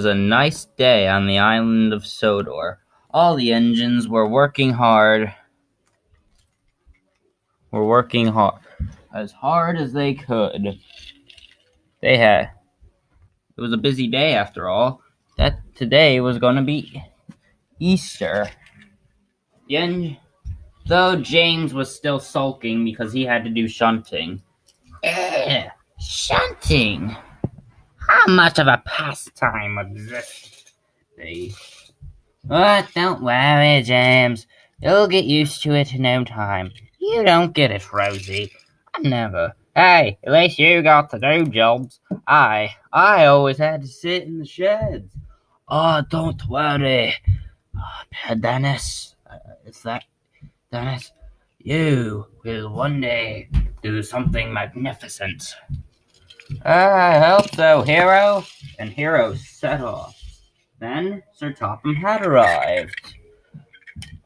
was a nice day on the island of Sodor. All the engines were working hard. As hard as they could. It was a busy day after all. That today was going to be Easter. Though James was still sulking because he had to do shunting. Shunting? How much of a pastime would this be? But don't worry, James. You'll get used to it in no time. You don't get it, Rosie. I never. Hey, at least you got to do jobs. I always had to sit in the sheds. Oh, don't worry. Dennis, is that Dennis? You will one day do something magnificent. I hope so, Hero. And Hero set off. Then Sir Topham had arrived.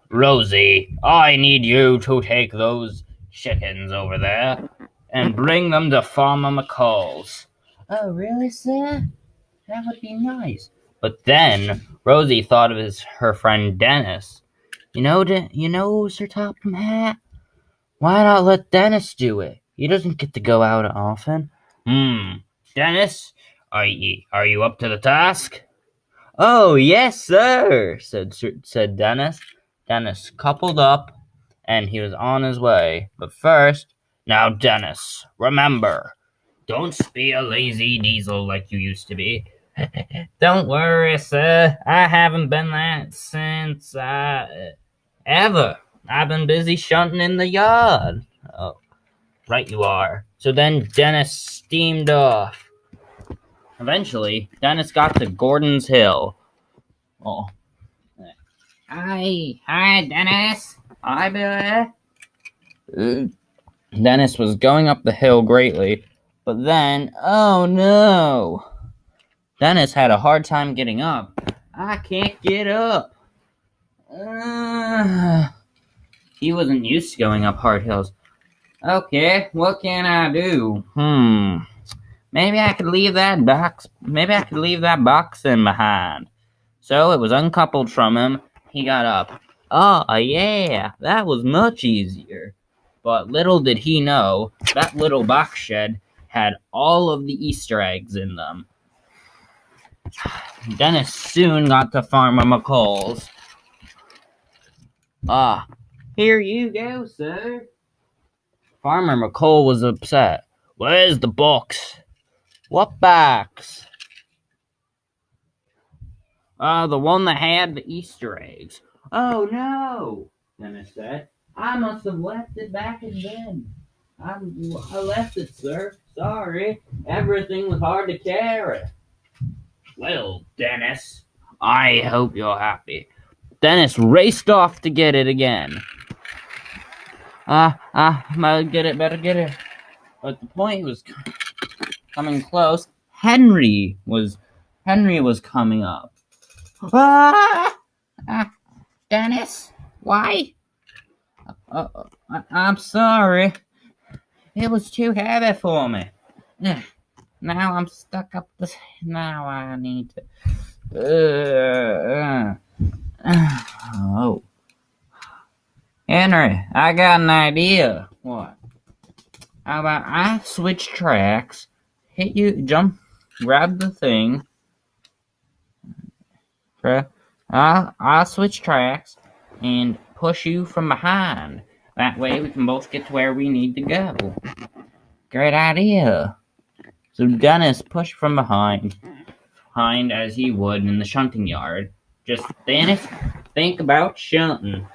Rosie, I need you to take those chickens over there and bring them to Farmer McCall's. Oh, really, sir? That would be nice. But then Rosie thought of her friend Dennis. You know, Sir Topham Hatt? Why not let Dennis do it? He doesn't get to go out often. Dennis, are you up to the task? Oh, yes, sir, said Dennis. Dennis coupled up, and he was on his way. But first, now, Dennis, remember, don't be a lazy diesel like you used to be. Don't worry, sir. I haven't been that since ever. I've been busy shunting in the yard. Oh, right you are. So then Dennis steamed off. Eventually, Dennis got to Gordon's Hill. Oh. Hi, Dennis. Hi, Billy. Dennis was going up the hill greatly, but then, oh no! Dennis had a hard time getting up. I can't get up. He wasn't used to going up hard hills. Okay, what can I do? Maybe I could leave that box in behind. So it was uncoupled from him. He got up. Oh, yeah, that was much easier. But little did he know, that little box shed had all of the Easter eggs in them. Dennis soon got to Farmer McCall's. Here you go, sir. Farmer McCall was upset. Where's the box? What box? The one that had the Easter eggs. Oh, no, Dennis said. I must have left it back in bed. I left it, sir. Sorry. Everything was hard to carry. Well, Dennis, I hope you're happy. Dennis raced off to get it again. Better get it. But the point was coming close. Henry was coming up. Dennis, why? I'm sorry. It was too heavy for me. Now I'm stuck up this. Now I need to. Oh. Henry, I got an idea. What? How about I switch tracks, hit you, jump, grab the thing. I'll switch tracks and push you from behind. That way we can both get to where we need to go. Great idea. So Dennis pushed from behind as he would in the shunting yard. Just Dennis, think about shunting.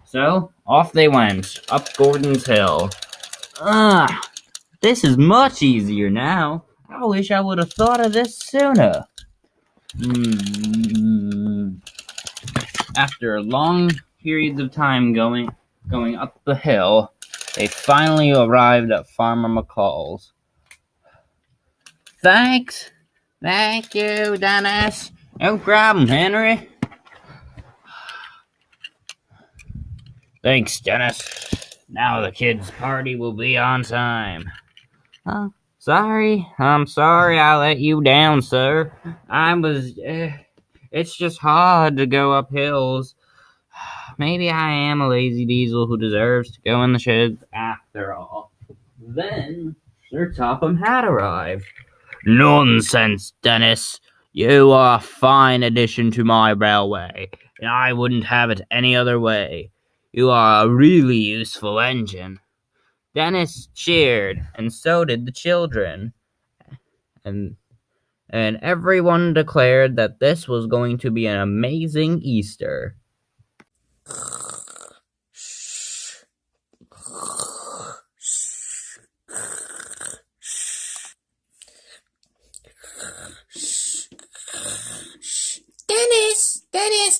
So off they went, up Gordon's Hill. This is much easier now. I wish I would have thought of this sooner. After long periods of time going up the hill, they finally arrived at Farmer McCall's. Thanks. Thank you, Dennis. No problem, Henry. Thanks, Dennis. Now the kids' party will be on time. I'm sorry I let you down, sir. It's just hard to go up hills. Maybe I am a lazy diesel who deserves to go in the sheds after all. Then Sir Topham had arrived. Nonsense, Dennis. You are a fine addition to my railway, and I wouldn't have it any other way. You are a really useful engine. Dennis cheered, and so did the children. And everyone declared that this was going to be an amazing Easter.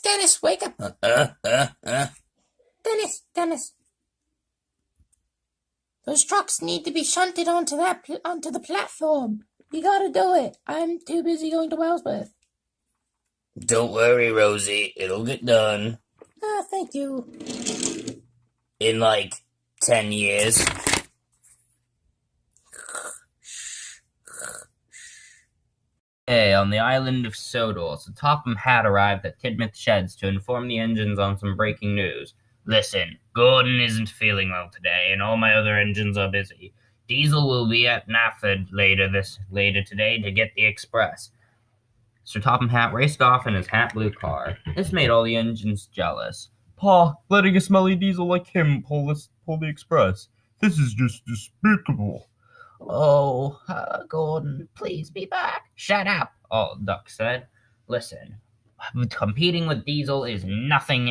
Dennis, wake up. Dennis. Those trucks need to be shunted onto the platform. You gotta do it. I'm too busy going to Wellsworth. Don't worry, Rosie. It'll get done. Thank you. In like 10 years. On the island of Sodor, Sir Topham had arrived at Tidmouth Sheds to inform the engines on some breaking news. Listen, Gordon isn't feeling well today, and all my other engines are busy. Diesel will be at Nafford later today to get the express. Sir Topham Hatt raced off in his hat blue car. This made all the engines jealous. Pa, letting a smelly diesel like him pull the express. This is just despicable. Oh, Gordon, please be back. Shut up, old Duck said. Listen, competing with Diesel is nothing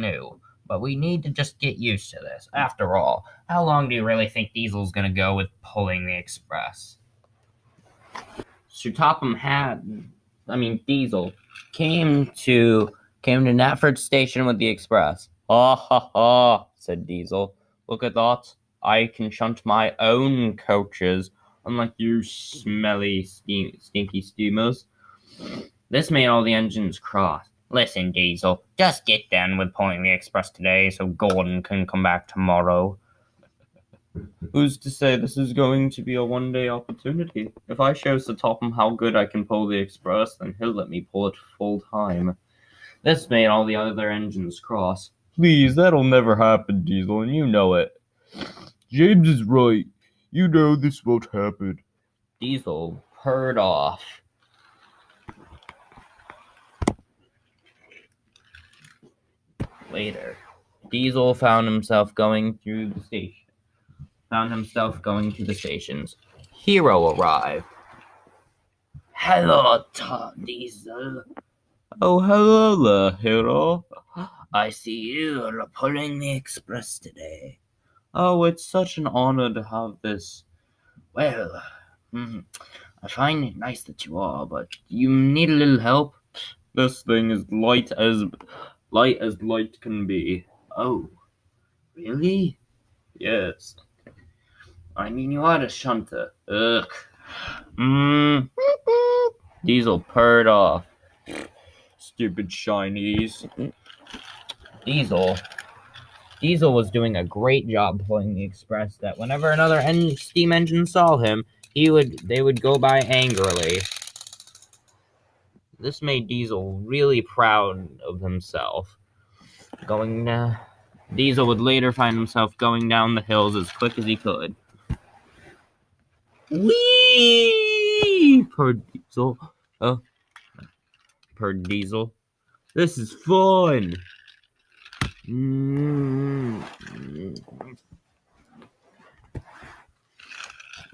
new, but we need to just get used to this. After all, how long do you really think Diesel's gonna go with pulling the express? Sir Topham Diesel came to Knapford Station with the express. Ha ha ha, said Diesel. Look at that. I can shunt my own coaches, unlike you smelly, stinky steamers. This made all the engines cross. Listen, Diesel, just get done with pulling the express today so Gordon can come back tomorrow. Who's to say this is going to be a one-day opportunity? If I show Sir Topham how good I can pull the express, then he'll let me pull it full-time. This made all the other engines cross. Please, that'll never happen, Diesel, and you know it. James is right. You know this won't happen. Diesel purred off. Later, Diesel found himself going to the stations. Hero arrived. Hello, Diesel. Oh, hello there, Hero. I see you are pulling the express today. Oh, it's such an honor to have this. Well, I find it nice that you are, but you need a little help. This thing is light as light can be. Oh, really? Yes. I mean, you are a shunter. Ugh. Diesel purred off. Stupid Chinese. Diesel was doing a great job pulling the express that whenever another steam engine saw him, they would go by angrily. This made Diesel really proud of himself. Diesel would later find himself going down the hills as quick as he could. Whee! Purred Diesel. This is fun.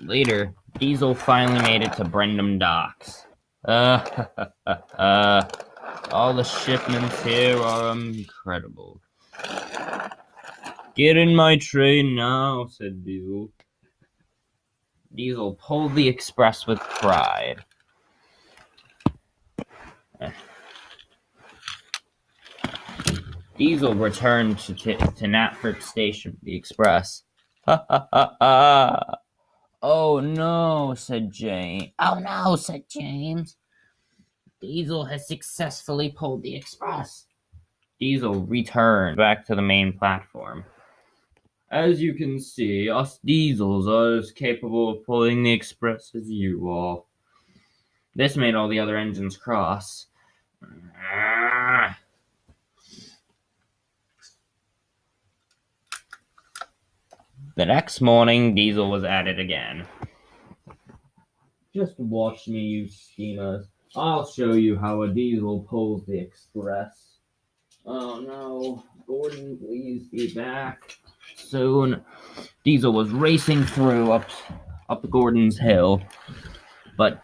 Later, Diesel finally made it to Brendam Docks. All the shipments here are incredible. Get in my train now, said Diesel. Diesel pulled the express with pride. Diesel returned to Knapford Station, the express. Ha ha ha ha. Oh no, said James. Oh no, said James. Diesel has successfully pulled the express. Diesel returned back to the main platform. As you can see, us diesels are as capable of pulling the express as you are. This made all the other engines cross. The next morning, Diesel was at it again. Just watch me, you steamers. I'll show you how a diesel pulls the express. Oh no, Gordon, please be back soon. Diesel was racing through up Gordon's hill, but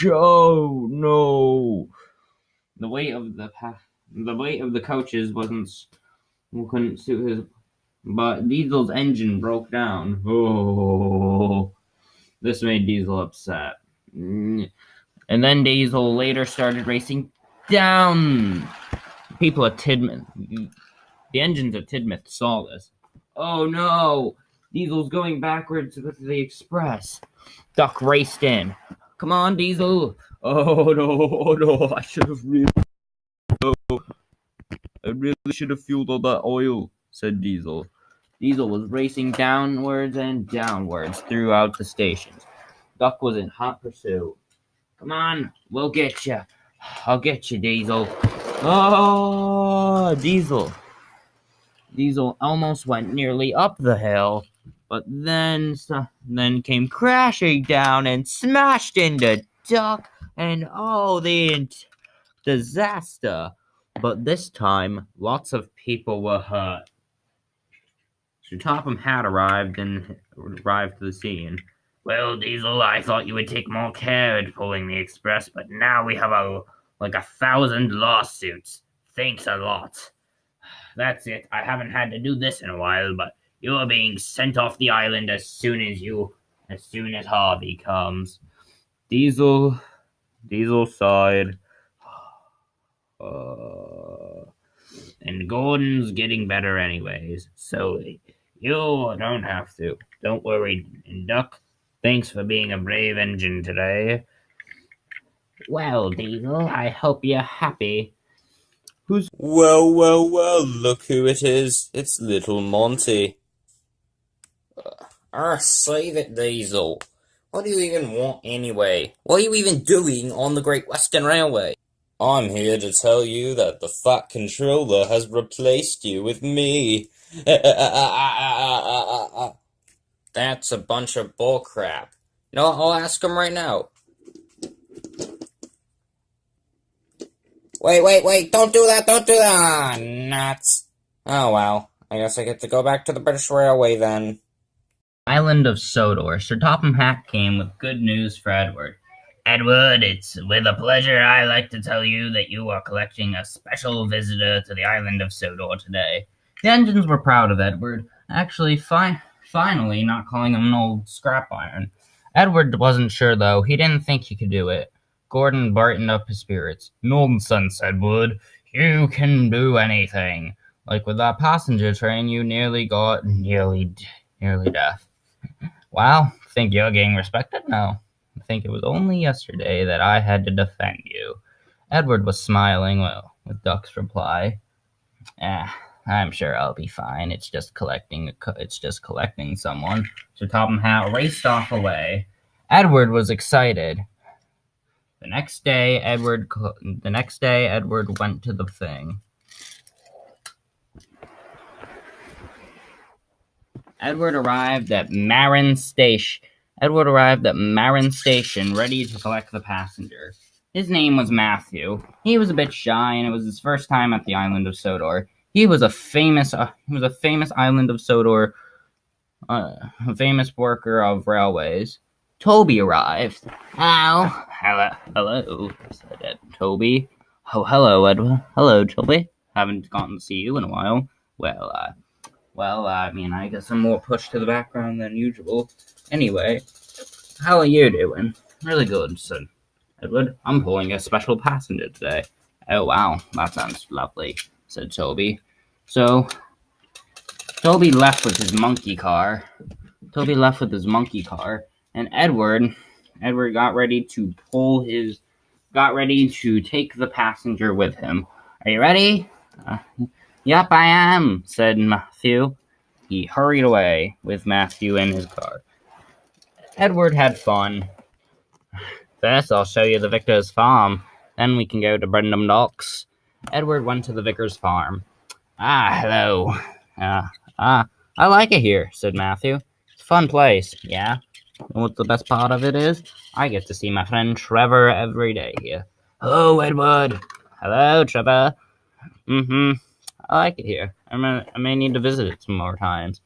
oh no! The weight of the coaches couldn't suit his. But Diesel's engine broke down. Oh, this made Diesel upset. And then Diesel later started racing down. People at Tidmouth, the engines at Tidmouth saw this. Oh no! Diesel's going backwards with the express. Duck raced in. Come on, Diesel! Oh no! I really should have fueled all that oil," said Diesel. Diesel was racing downwards and downwards throughout the stations. Duck was in hot pursuit. Come on, we'll get you. I'll get you, Diesel. Oh, Diesel. Diesel almost went nearly up the hill, but then came crashing down and smashed into Duck, and oh, the disaster. But this time, lots of people were hurt. So Topham had arrived to the scene. Well, Diesel, I thought you would take more care at pulling the express, but now we have like 1,000 lawsuits. Thanks a lot. That's it. I haven't had to do this in a while, but you are being sent off the island as soon as Harvey comes. Diesel sighed. And Gordon's getting better anyways, so you don't have to. Don't worry. And Duck, thanks for being a brave engine today. Well, Diesel, I hope you're happy. Well, well, well, look who it is. It's little Monty. Save it, Diesel. What do you even want anyway? What are you even doing on the Great Western Railway? I'm here to tell you that the Fat Controller has replaced you with me. That's a bunch of bullcrap. No, I'll ask him right now. Wait, don't do that, nuts. Oh well, I guess I get to go back to the British Railway then. Island of Sodor, Sir Topham Hatt came with good news for Edward. Edward, it's with a pleasure I like to tell you that you are collecting a special visitor to the island of Sodor today. The engines were proud of Edward, actually finally not calling him an old scrap iron. Edward wasn't sure, though. He didn't think he could do it. Gordon brightened up his spirits. Nonsense, Edward. You can do anything. Like with that passenger train, you nearly got nearly death. Wow, think you're getting respected now? I think it was only yesterday that I had to defend you. Edward was smiling, with Duck's reply. I'm sure I'll be fine. It's just collecting someone. So Topham Hatt raced off away. Edward was excited. The next day, Edward went to the thing. Edward arrived at Marin Station, ready to collect the passenger. His name was Matthew. He was a bit shy, and it was his first time at the island of Sodor. He was a famous island of Sodor, a famous worker of railways. Toby arrived. Hello, said Toby. Oh, hello, Edward. Hello, Toby. Haven't gotten to see you in a while. I guess I'm more pushed to the background than usual. Anyway, how are you doing? Really good, said Edward. I'm pulling a special passenger today. Oh, wow, that sounds lovely, said Toby. So, Toby left with his monkey car, and Edward got ready to take the passenger with him. Are you ready? Yep, I am, said Matthew. He hurried away with Matthew in his car. Edward had fun. First, I'll show you the vicar's farm. Then we can go to Brendam Docks. Edward went to the vicar's farm. Ah, hello. I like it here, said Matthew. It's a fun place, yeah? And what's the best part of it is, I get to see my friend Trevor every day here. Hello, Edward. Hello, Trevor. I like it here. I may need to visit it some more times.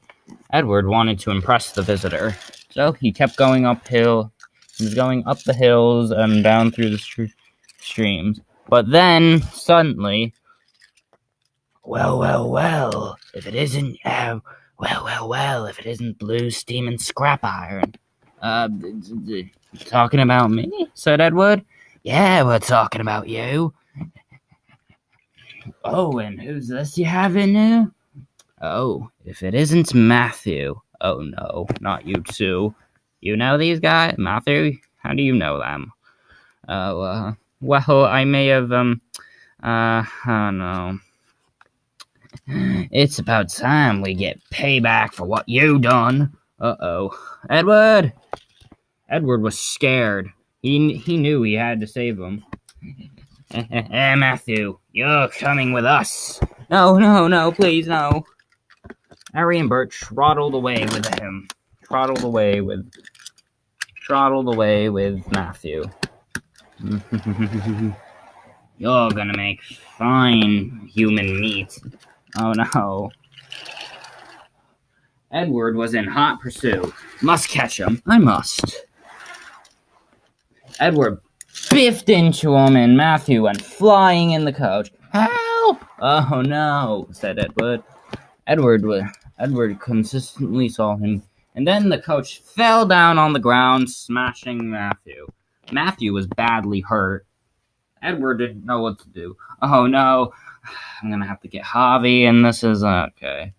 Edward wanted to impress the visitor, so he kept going uphill. He was going up the hills and down through the streams. But then, suddenly, well, if it isn't, if it isn't blue steam and scrap iron. Talking about me? Said Edward. Yeah, we're talking about you. Oh, and who's this you have in there? Oh, if it isn't Matthew. Oh no, not you two. You know these guys? Matthew? How do you know them? Well, I may have, I don't know. It's about time we get payback for what you done. Uh-oh. Edward! Edward was scared. He knew he had to save him. Matthew, you're coming with us. No, please, no. Harry and Bert trottled away with him. Trottled away with Matthew. You're gonna make fine human meat. Oh no. Edward was in hot pursuit. Must catch him. I must. Edward biffed into him and Matthew went flying in the coach. Help! Oh no, said Edward. Edward consistently saw him, and then the coach fell down on the ground, smashing Matthew. Matthew was badly hurt. Edward didn't know what to do. Oh no, I'm gonna have to get Javi, and this is okay.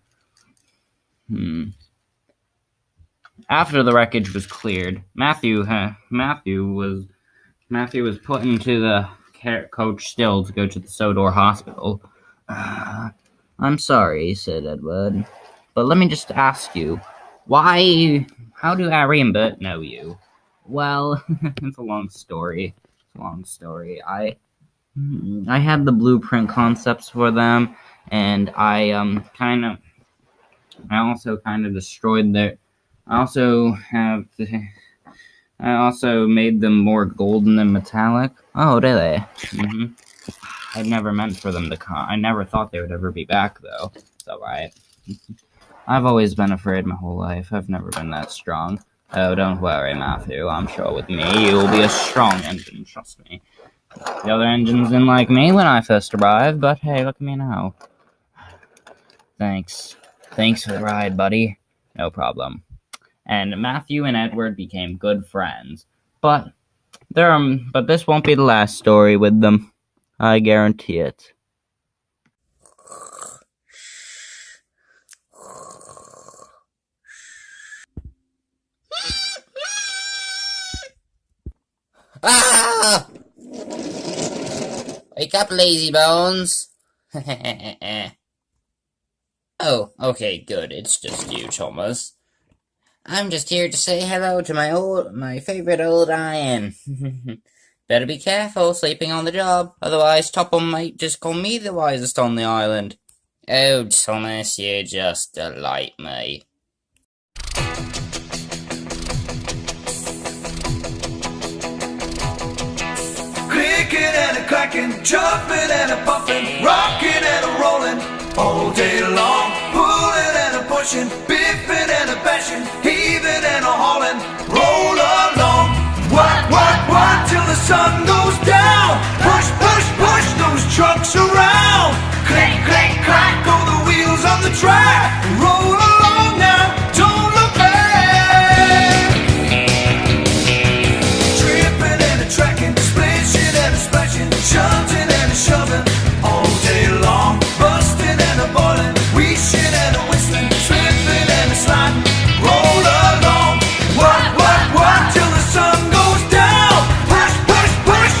After the wreckage was cleared, Matthew was put into the coach still to go to the Sodor Hospital. I'm sorry, said Edward, but let me just ask you, how do Harry and Bert know you? Well, it's a long story. I had the blueprint concepts for them, and I also made them more golden and metallic. Oh, really? I never meant for them to come. I never thought they would ever be back, though. It's alright. I've always been afraid my whole life. I've never been that strong. Oh, don't worry, Matthew. I'm sure with me, you'll be a strong engine, trust me. The other engines didn't like me when I first arrived, but hey, look at me now. Thanks for the ride, buddy. No problem. And Matthew and Edward became good friends. But this won't be the last story with them. I guarantee it. Ah! Wake up, lazy bones. Oh, okay, good. It's just you, Thomas. I'm just here to say hello to my favorite old iron. Better be careful sleeping on the job, otherwise Topham might just call me the wisest on the island. Oh, Thomas, you just delight me. Clicking and a clacking, jumping and a puffing, rocking and a rolling, all day long. Pulling and a pushing, biffing and a bashing, heaving and a hauling, roll along. What, till the sun goes down. Push those trucks around. Click, clack, go the wheels on the track. Roll along now, don't look back. Tripping and a tracking, splishing and a splashing, shunting and a shoving, all day long. Busting and a boiling, wheeshing and a whistling, slipping and a sliding, roll along. What, till the sun goes down. Push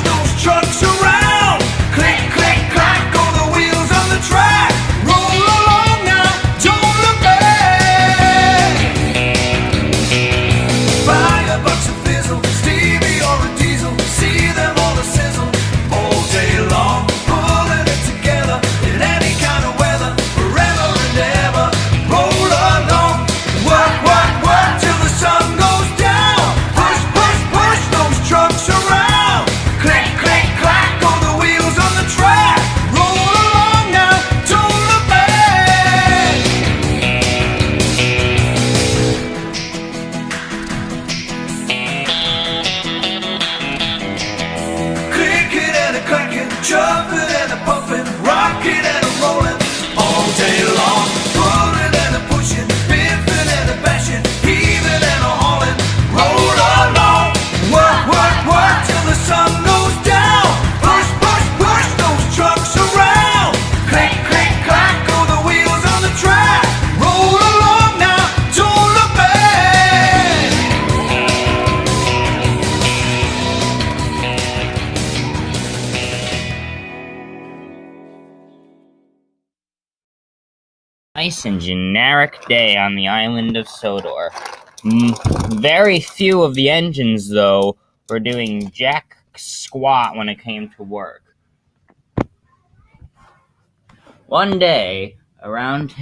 Nice and generic day on the island of Sodor. Very few of the engines, though, were doing jack squat when it came to work. One day, around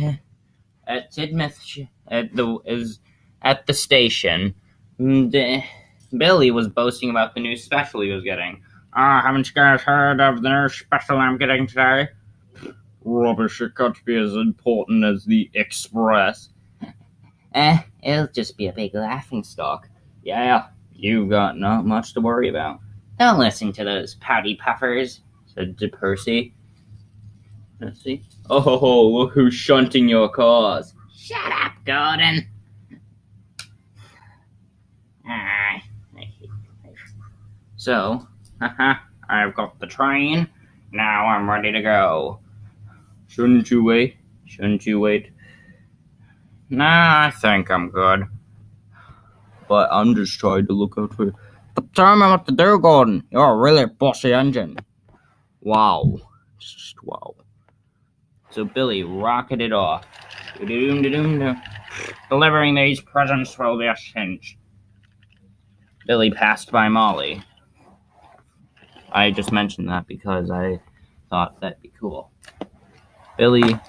at Tidmouth at the station, Billy was boasting about the new special he was getting. Haven't you guys heard of the new special I'm getting today? Rubbish, it can't be as important as the Express. It'll just be a big laughingstock. Yeah, you've got not much to worry about. Don't listen to those pouty puffers, said Percy. Let's see. Oh, look who's shunting your cars. Shut up, Gordon. So, I've got the train. Now I'm ready to go. Shouldn't you wait? Nah, I think I'm good. But I'm just trying to look out for you. But tell me what to do, Gordon. You're a really bossy engine. Wow. Just wow. So Billy rocketed off, delivering these presents will be a cinch. Billy passed by Molly. I just mentioned that because I thought that'd be cool. Billy,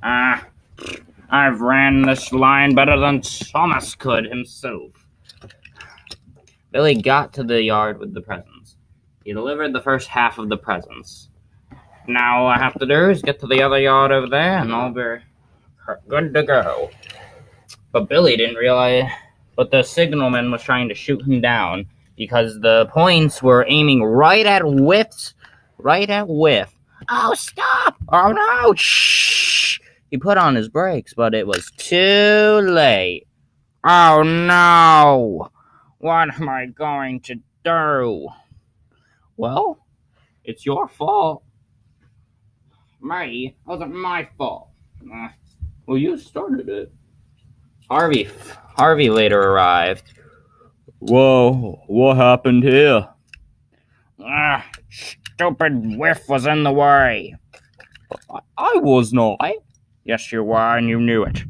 I've ran this line better than Thomas could himself. Billy got to the yard with the presents. He delivered the first half of the presents. Now all I have to do is get to the other yard over there, and I'll be good to go. But Billy didn't realize, but the signalman was trying to shoot him down because the points were aiming right at Whiff. Oh, stop! Oh, no! Shh! He put on his brakes, but it was too late. Oh, no! What am I going to do? Well, it's your fault. Me? It wasn't my fault. Well, you started it. Harvey later arrived. Whoa, what happened here? Stupid Whiff was in the way. I was not. Yes, you were, and you knew it.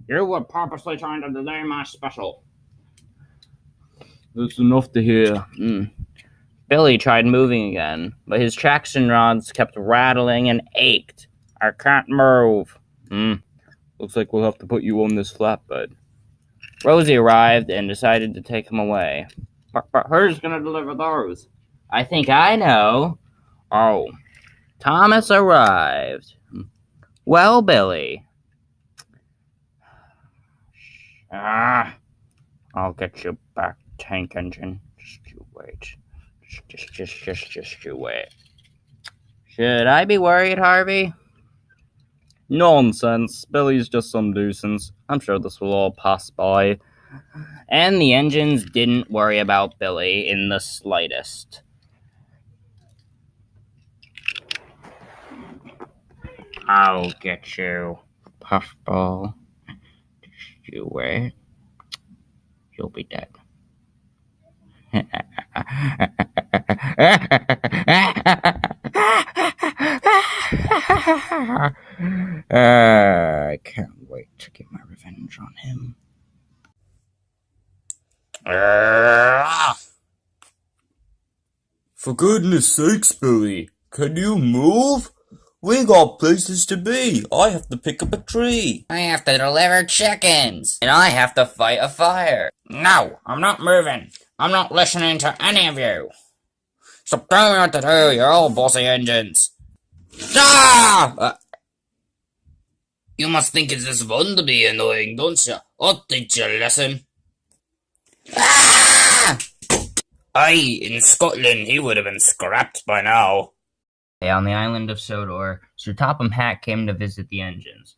You were purposely trying to delay my special. That's enough to hear. Billy tried moving again, but his traction rods kept rattling and ached. I can't move. Looks like we'll have to put you on this flatbed. Rosie arrived and decided to take him away. But who's gonna deliver those? I think I know. Oh, Thomas arrived. Well, Billy. I'll get you back, tank engine. Just you wait. Just you wait. Should I be worried, Harvey? Nonsense. Billy's just some nuisance. I'm sure this will all pass by. And the engines didn't worry about Billy in the slightest. I'll get you, Puffball. Just you wait. You'll be dead. I can't wait to get my revenge on him. For goodness sakes, Billy, can you move? We got places to be. I have to pick up a tree. I have to deliver chickens. And I have to fight a fire. No, I'm not moving. I'm not listening to any of you. So tell me what to do, you're all bossy engines. You must think it's this fun to be annoying, don't you? I'll teach you a lesson. Aye, in Scotland he would have been scrapped by now. On the island of Sodor, Sir Topham Hatt came to visit the engines.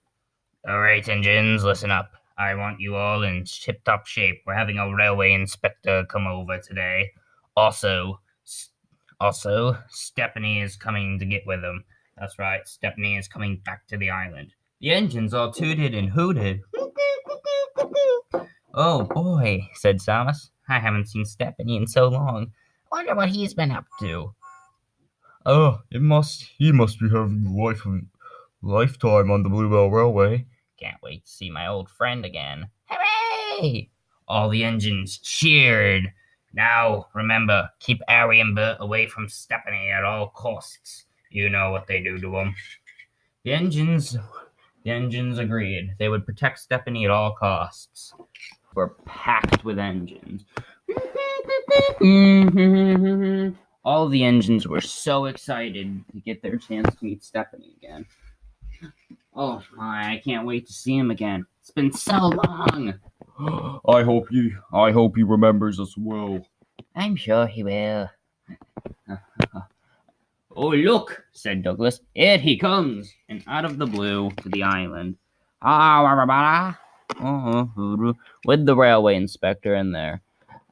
Alright, engines, listen up. I want you all in tip-top shape. We're having a railway inspector come over today. Also, Stephanie is coming to get with him. That's right, Stephanie is coming back to the island. The engines all tooted and hooted. Oh boy, said Thomas. I haven't seen Stephanie in so long. Wonder what he's been up to. Oh, he must be having the Lifetime on the Bluebell Railway. Can't wait to see my old friend again. Hooray! All the engines cheered. Now, remember, keep Ari and Bert away from Stephanie at all costs. You know what they do to them. The engines agreed. They would protect Stephanie at all costs. Were packed with engines. All the engines were so excited to get their chance to meet Stephanie again. Oh my, I can't wait to see him again. It's been so long. I hope he remembers us well. I'm sure he will. Oh, look, said Douglas. Here he comes. And out of the blue to the island. With the railway inspector in there.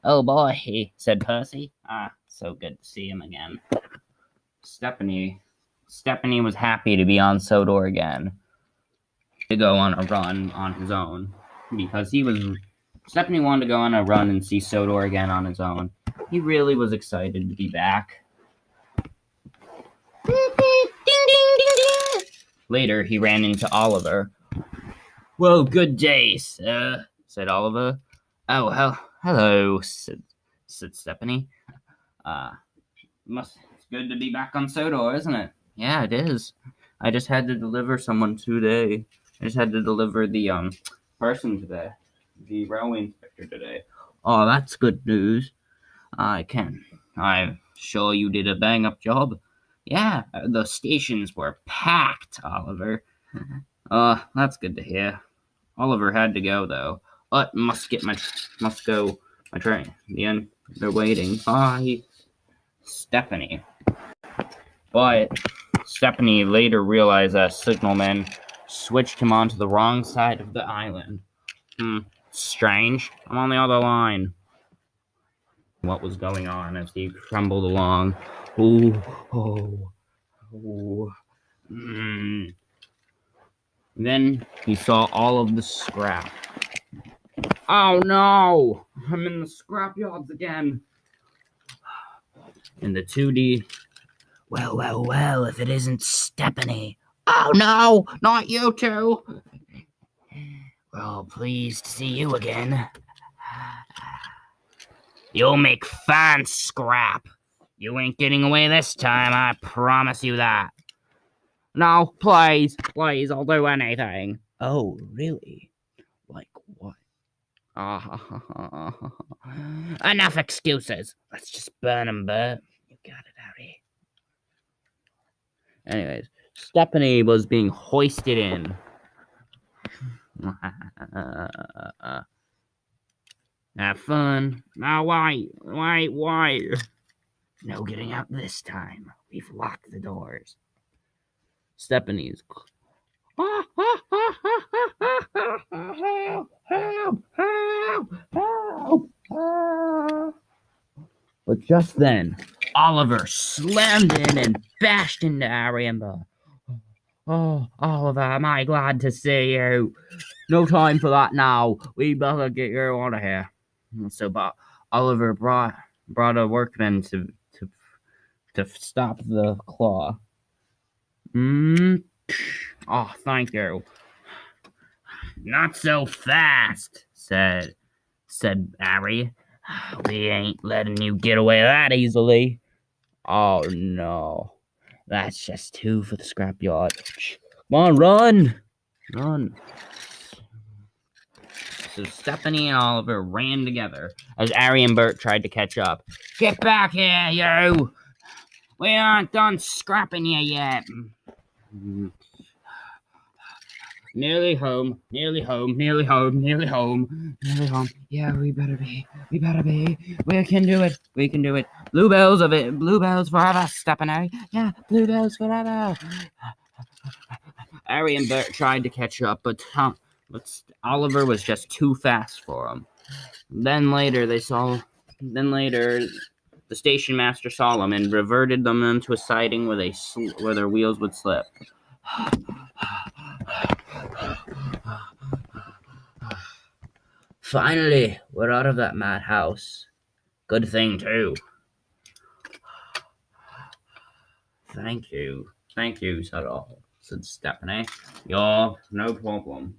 Oh boy, said Percy. So good to see him again. Stephanie was happy to be on Sodor again. To go on a run on his own. Because Stephanie wanted to go on a run and see Sodor again on his own. He really was excited to be back. Later, he ran into Oliver. Well, good day, sir, said Oliver. Oh, hello, said Stephanie. It's good to be back on Sodor, isn't it? Yeah, it is. I just had to deliver someone today. I just had to deliver the person today, the railway inspector today. Oh, that's good news. I'm sure you did a bang-up job. Yeah, the stations were packed, Oliver. That's good to hear. Oliver had to go though. Must go my train. They're waiting. Bye, Stephanie. But Stephanie later realized that signalman switched him onto the wrong side of the island. Strange. I'm on the other line. What was going on as he crumbled along? Then he saw all of the scrap. Oh no! I'm in the scrap yards again. In the 2D. Well, if it isn't Stephanie. Oh no! Not you two! Well, pleased to see you again. You'll make fine scrap. You ain't getting away this time, I promise you that. No, please, I'll do anything. Oh, really? Like what? Enough excuses. Let's just burn them, Bert. You got it, Harry. Anyways, Stephanie was being hoisted in. Have fun. Now, why? No getting out this time. We've locked the doors. Stephanie's. Help! But just then, Oliver slammed in and bashed into Harry and Bert. Oh, Oliver, am I glad to see you. No time for that now. We better get you out of here. So, but Oliver brought a workman to stop the claw. Oh, thank you. Not so fast, said Harry. We ain't letting you get away that easily. Oh no. That's just 2 for the scrapyard. Come on, run! So Stephanie and Oliver ran together as Harry and Bert tried to catch up. Get back here, you! We aren't done scrapping you yet. Nearly home. Yeah, we better be. We can do it. Bluebells forever, Stephanie. Yeah, bluebells forever. Harry and Bert tried to catch up, but Oliver was just too fast for them. Then later, the station master saw them and reverted them into a siding where their wheels would slip. Finally, we're out of that madhouse. Good thing, too. Thank you, said said Stephanie. "You're no problem."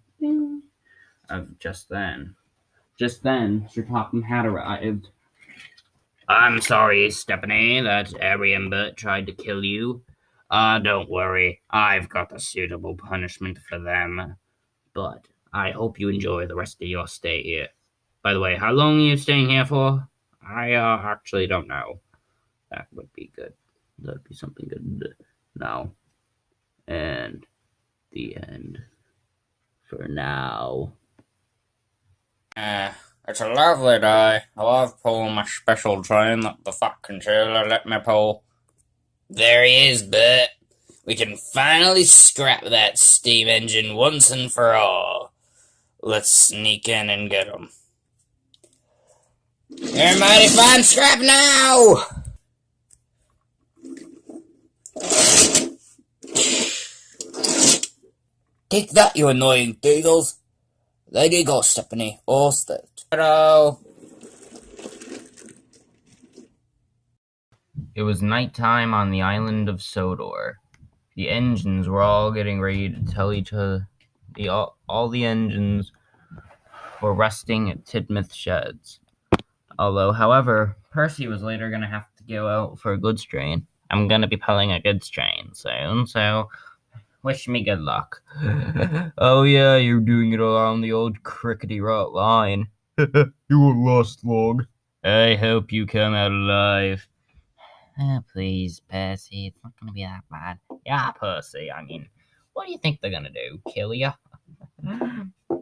Just then, Sir Topham had arrived. "I'm sorry, Stephanie, that Harry and Bert tried to kill you. Don't worry, I've got a suitable punishment for them. But I hope you enjoy the rest of your stay here. By the way, how long are you staying here for? I actually don't know. That would be good. That'd be something good now. And the end. For now." It's a lovely day. I love pulling my special train that the fat controller let me pull. There he is, Bert. We can finally scrap that steam engine once and for all. Let's sneak in and get him. You're mighty fine scrap now! Take that, you annoying giggles. There you go, Stephanie. All set. Hello. It was nighttime on the island of Sodor. The engines were all getting ready to tell each other. All the engines were resting at Tidmouth sheds. However, Percy was later going to have to go out for a goods train. I'm going to be pulling a goods train soon, so wish me good luck. Oh yeah, you're doing it along the old crickety rot line. You won't last long. I hope you come out alive. Please, Percy, it's not gonna be that bad. Yeah, Percy, I mean, what do you think they're gonna do? Kill you?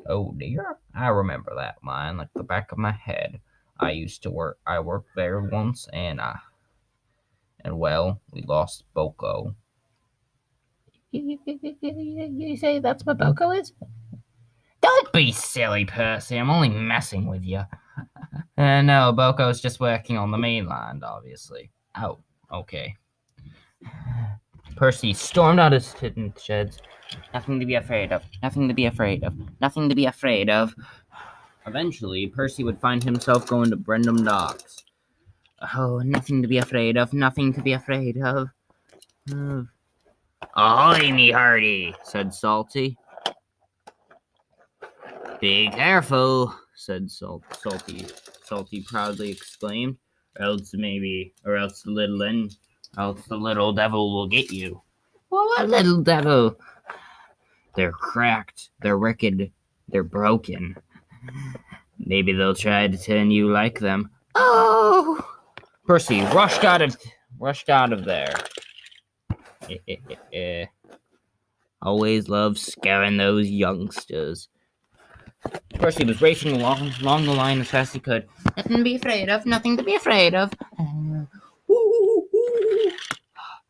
Oh dear, I remember that line like the back of my head. I worked there once, and well, we lost Boko. You say that's what Boko is? Don't be silly, Percy. I'm only messing with you. No, Boko's just working on the mainland, obviously. Oh, okay. Percy stormed out his hidden sheds. Nothing to be afraid of. Nothing to be afraid of. Nothing to be afraid of. Eventually, Percy would find himself going to Brendam Docks. Oh, nothing to be afraid of. Nothing to be afraid of. "Ahoy, me hearty," said Salty. "Be careful," said Salty proudly exclaimed, or else the little devil will get you." "Well, what little devil?" "They're cracked, they're wicked, they're broken. Maybe they'll try to turn you like them." "Oh!" Percy rushed out of there. Always love scaring those youngsters. Percy was racing along the line as fast as he could. Nothing to be afraid of. Nothing to be afraid of. An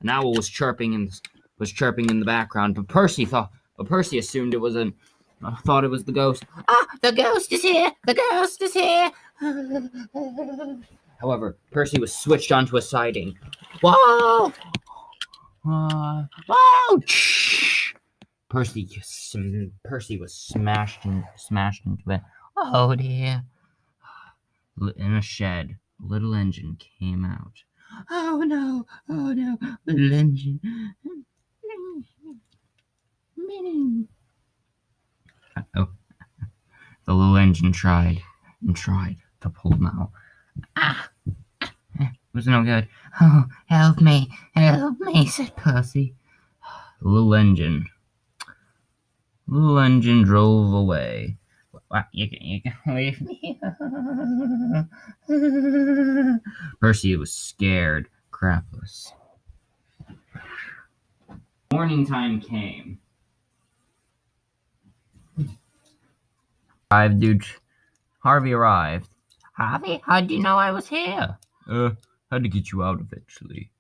owl was chirping in the background, but Percy assumed it was thought it was the ghost. "Ah, the ghost is here! The ghost is here!" However, Percy was switched onto a siding. Whoa! Whoa! Percy was smashed into it. Oh dear! In a shed, a little engine came out. Oh no! Oh no! Little engine. Oh, the little engine tried to pull him out. It was no good. "Oh, help me, said Percy. The little engine drove away. You can leave me. Percy was scared crapless. Morning time came. Harvey arrived. "Harvey, how'd you know I was here?" Had to get you out eventually.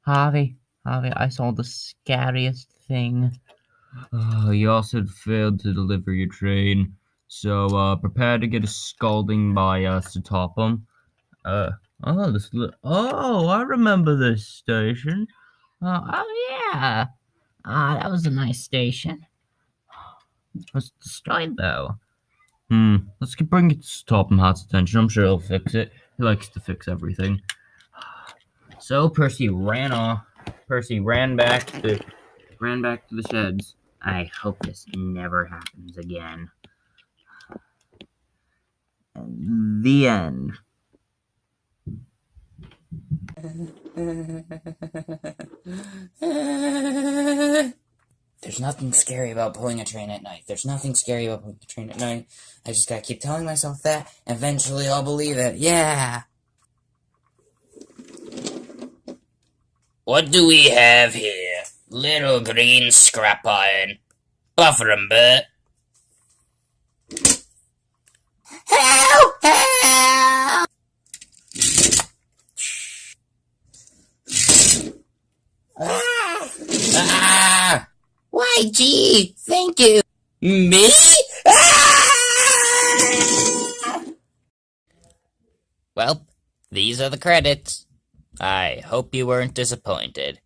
Harvey, I saw the scariest thing. You also failed to deliver your train, so prepare to get a scalding by Sir Topham. I remember this station. Oh yeah. That was a nice station. It was destroyed though. Let's bring it to Topham Hatt's attention. I'm sure he'll fix it. He likes to fix everything. So Percy ran off Percy ran back to the sheds. I hope this never happens again. And the end. There's nothing scary about pulling a train at night. There's nothing scary about pulling a train at night. I just gotta keep telling myself that, and eventually I'll believe it. Yeah! What do we have here? Little green scrap iron. Buffer 'em, Bert. Help! Help! Ah! Why, gee, thank you. Me? Ah! Well, these are the credits. I hope you weren't disappointed.